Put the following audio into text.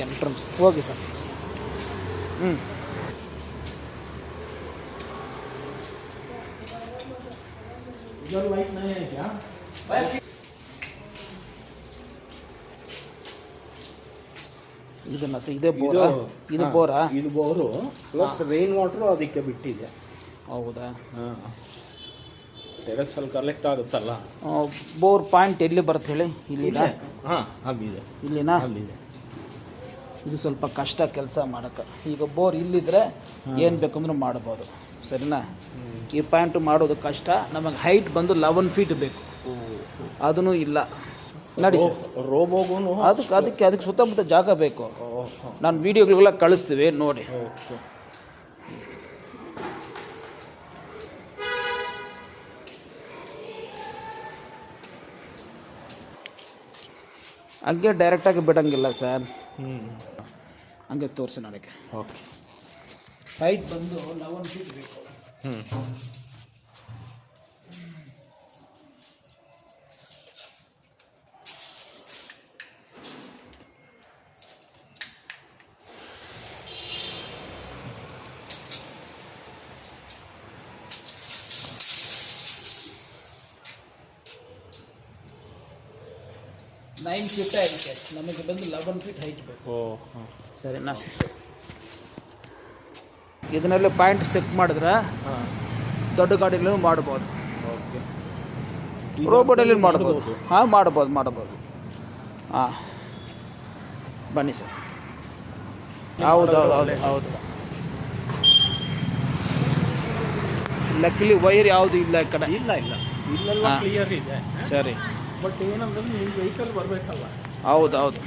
Entrance okay sir. ಇದನ್ನ ಇದೇ ಬೋರಾ? ಇದು ಬೋರಾ? ಇದು ಬೋರು ಪ್ಲಸ್ ರೈನ್ ವಾಟರ್ ಅದಕ್ಕೆ ಬಿಟ್ಟಿದೆ. ಹೌದಾ? ಟೆರೆಸಲ್ಲಿ ಕಲೆಕ್ಟ್ ಆಗುತ್ತಲ್ಲ. ಬೋರ್ ಪಾಯಿಂಟ್ ಎಲ್ಲಿ ಬರುತ್ತೆ ಹೇಳಿ? ಇಲ್ಲಿದೆ. ಅಲ್ಲಿದೆ. ಇಲ್ಲಿನಾ? ಅಲ್ಲಿದೆ. ಇದು ಸ್ವಲ್ಪ ಕಷ್ಟ ಕೆಲಸ ಮಾಡೋಕ್ಕೆ. ಈಗ ಬೋರ್ ಇಲ್ಲಿದ್ರೆ ಏನು ಬೇಕಂದ್ರೂ ಮಾಡ್ಬೋದು, ಸರಿನಾ? ಈ ಪಾಯಿಂಟು ಮಾಡೋದು ಕಷ್ಟ. ನಮಗೆ ಹೈಟ್ ಬಂದು 11 ಫೀಟ್ ಬೇಕು, ಅದೂ ಇಲ್ಲ. ನಡಿ ಸರ್, ರೋಬೋಗೂ ಅದಕ್ಕೆ ಸುತ್ತಮುತ್ತ ಜಾಗ ಬೇಕು. ನಾನು ವೀಡಿಯೋಗಳೆಲ್ಲ ಕಳಿಸ್ತೀವಿ ನೋಡಿ. ಹಂಗೆ ಡೈರೆಕ್ಟಾಗಿ ಬಿಡೋಂಗಿಲ್ಲ ಸರ್, ಹಂಗೆ ತೋರಿಸಿ ನನಗೆ. ಓಕೆ. ಹೈಟ್ ಬಂದು 11 ಫೀಟ್ ಬೇಕು. 9 ಫೀಟ್ ಐತೆ, ನಮಗೆ ಬಂದು 11 ಫೀಟ್ ಹೈಟ್ ಬೇಕು. ಸರಿನಾ? ಇದನ್ನೆಲ್ಲ ಪಾಯಿಂಟ್ ಸೆಟ್ ಮಾಡಿದ್ರೆ ದೊಡ್ಡ ಗಾಡಿಗಳು ಮಾಡ್ಬೋದು, ರೋಬೋಟಲ್ಲಿ ಮಾಡ್ಬೋದು. ಮಾಡ್ಬೋದು. ಬನ್ನಿ ಸರ್. ಹೌದು. ಲಕ್ಕಿಲಿ ವೈರ್ ಯಾವುದು ಇಲ್ಲ ಈ ಕಡೆ. ಇಲ್ಲ ಇಲ್ಲೆಲ್ಲ ಕ್ಲಿಯರ್ ಇದೆ. ಸರಿ. ಬಟ್ ಏನಂದ್ರೆ ನೀವು ವೆಹಿಕಲ್ ಬರಬೇಕಲ್ಲ. ಹೌದು.